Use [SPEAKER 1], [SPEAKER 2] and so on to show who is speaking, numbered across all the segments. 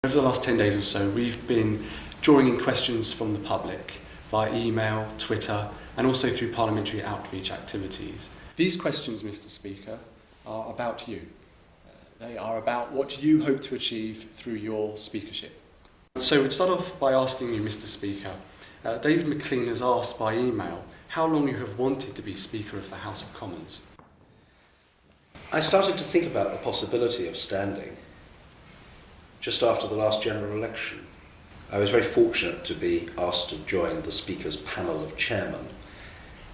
[SPEAKER 1] Over the last 10 days or so, we've been drawing in questions from the public via email, Twitter, and also through parliamentary outreach activities. These questions, Mr. Speaker, are about you. They are about what you hope to achieve through your speakership. So we'd start off by asking you, Mr. Speaker, David McLean has asked by email how long you have wanted to be Speaker of the House of Commons.
[SPEAKER 2] I started to think about the possibility of standing just after the last general election. I was very fortunate to be asked to join the Speaker's panel of chairmen.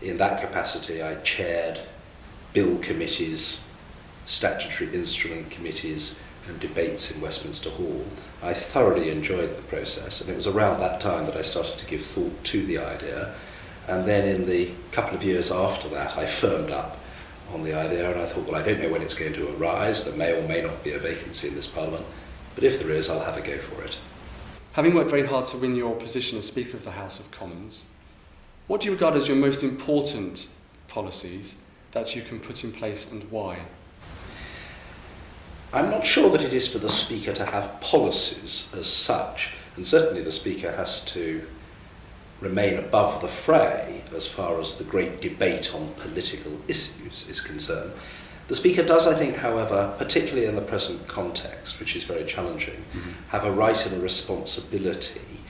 [SPEAKER 2] In that capacity, I chaired bill committees, statutory instrument committees, and debates in Westminster Hall. I thoroughly enjoyed the process, and it was around that time that I started to give thought to the idea. And then in the couple of years after that, I firmed up on the idea, and I thought, well, I don't know when it's going to arise. There may or may not be a vacancy in this Parliament, but if there is, I'll have a go for it.
[SPEAKER 1] Having worked very hard to win your position as Speaker of the House of Commons, what do you regard as your most important policies that you can put in place, and why?
[SPEAKER 2] I'm not sure that it is for the Speaker to have policies as such, and certainly the Speaker has to remain above the fray as far as the great debate on political issues is concerned. The Speaker does, I think, however, particularly in the present context, which is very challenging, have a right and a responsibility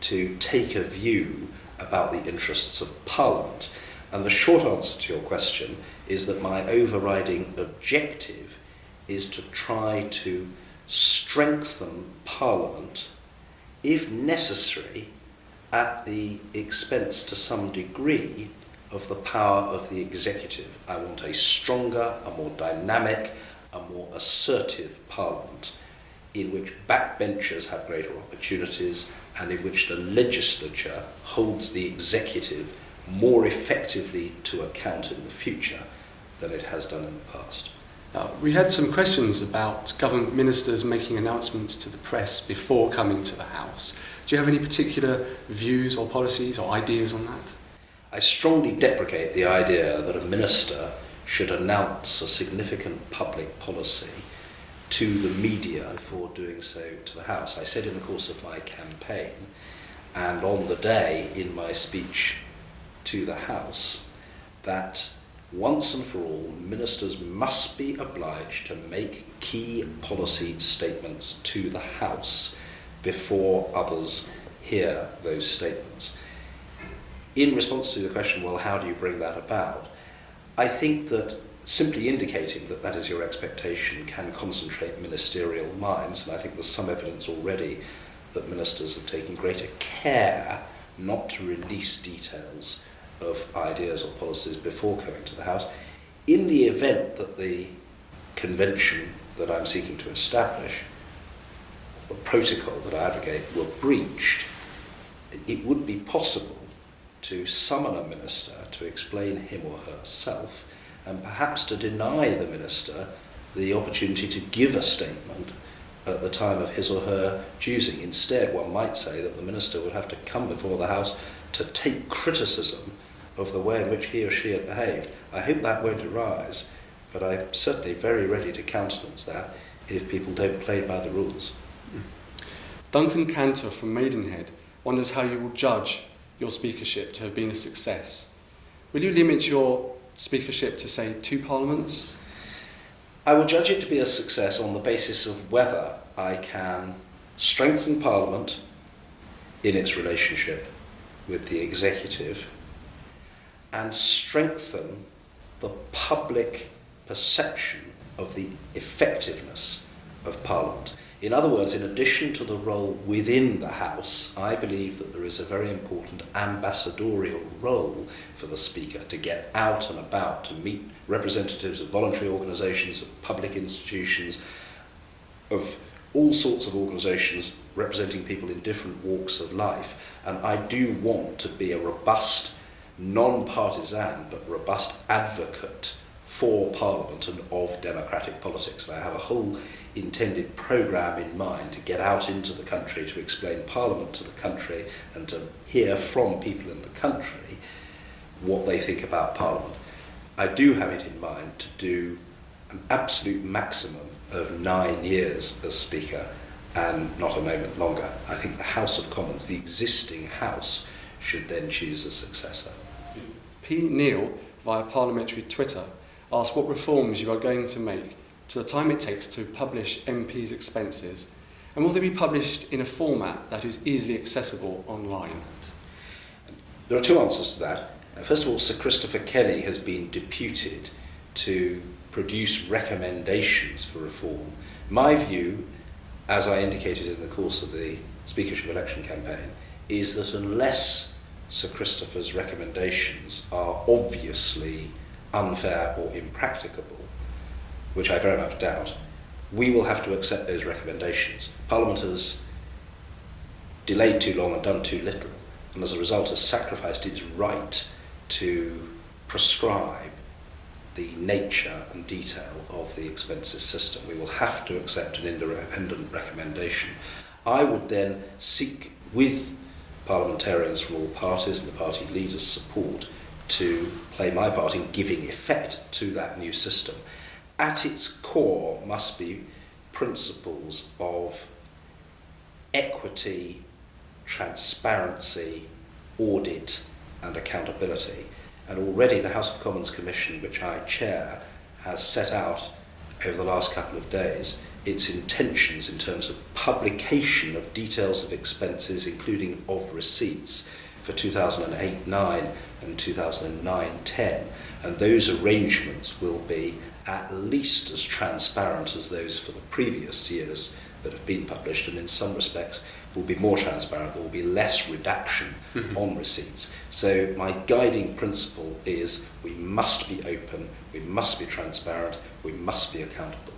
[SPEAKER 2] to take a view about the interests of Parliament. And the short answer to your question is that my overriding objective is to try to strengthen Parliament, if necessary, at the expense to some degree of the power of the executive. I want a stronger, a more dynamic, a more assertive Parliament in which backbenchers have greater opportunities and in which the legislature holds the executive more effectively to account in the future than it has done in the past.
[SPEAKER 1] We had some questions about government ministers making announcements to the press before coming to the House. Do you have any particular views or policies or ideas on that?
[SPEAKER 2] I strongly deprecate the idea that a minister should announce a significant public policy to the media before doing so to the House. I said in the course of my campaign and on the day in my speech to the House that once and for all, ministers must be obliged to make key policy statements to the House before others hear those statements. In response to the question, well, how do you bring that about? I think that simply indicating that that is your expectation can concentrate ministerial minds, and I think there's some evidence already that ministers have taken greater care not to release details of ideas or policies before coming to the House. In the event that the convention that I'm seeking to establish, the protocol that I advocate, were breached, it would be possible to summon a minister to explain him or herself, and perhaps to deny the minister the opportunity to give a statement at the time of his or her choosing. Instead, one might say that the minister would have to come before the House to take criticism of the way in which he or she had behaved. I hope that won't arise, but I'm certainly very ready to countenance that if people don't play by the rules.
[SPEAKER 1] Duncan Cantor from Maidenhead wonders how you will judge your speakership to have been a success. Will you limit your speakership to, say, 2 parliaments?
[SPEAKER 2] I will judge it to be a success on the basis of whether I can strengthen Parliament in its relationship with the executive and strengthen the public perception of the effectiveness of Parliament. In other words, in addition to the role within the House, I believe that there is a very important ambassadorial role for the Speaker to get out and about, to meet representatives of voluntary organisations, of public institutions, of all sorts of organisations representing people in different walks of life. And I do want to be a robust, non-partisan, but robust advocate for Parliament and of democratic politics. And I have a whole intended programme in mind to get out into the country, to explain Parliament to the country and to hear from people in the country what they think about Parliament. I do have it in mind to do an absolute maximum of 9 years as Speaker and not a moment longer. I think the House of Commons, the existing House, should then choose a successor.
[SPEAKER 1] P. Neil, via parliamentary Twitter, asked what reforms you are going to make to the time it takes to publish MPs' expenses, and will they be published in a format that is easily accessible online?
[SPEAKER 2] There are two answers to that. First of all, Sir Christopher Kelly has been deputed to produce recommendations for reform. My view, as I indicated in the course of the speakership election campaign, is that unless Sir Christopher's recommendations are obviously unfair or impracticable, which I very much doubt, we will have to accept those recommendations. Parliament has delayed too long and done too little, and as a result has sacrificed its right to prescribe the nature and detail of the expenses system. We will have to accept an independent recommendation. I would then seek, with parliamentarians from all parties and the party leaders' support, to play my part in giving effect to that new system. At its core must be principles of equity, transparency, audit and accountability. And already the House of Commons Commission, which I chair, has set out over the last couple of days its intentions in terms of publication of details of expenses, including of receipts, for 2008-9 and 2009-10. And those arrangements will be at least as transparent as those for the previous years that have been published, and in some respects will be more transparent. There will be less redaction on receipts. So my guiding principle is we must be open, we must be transparent, we must be accountable.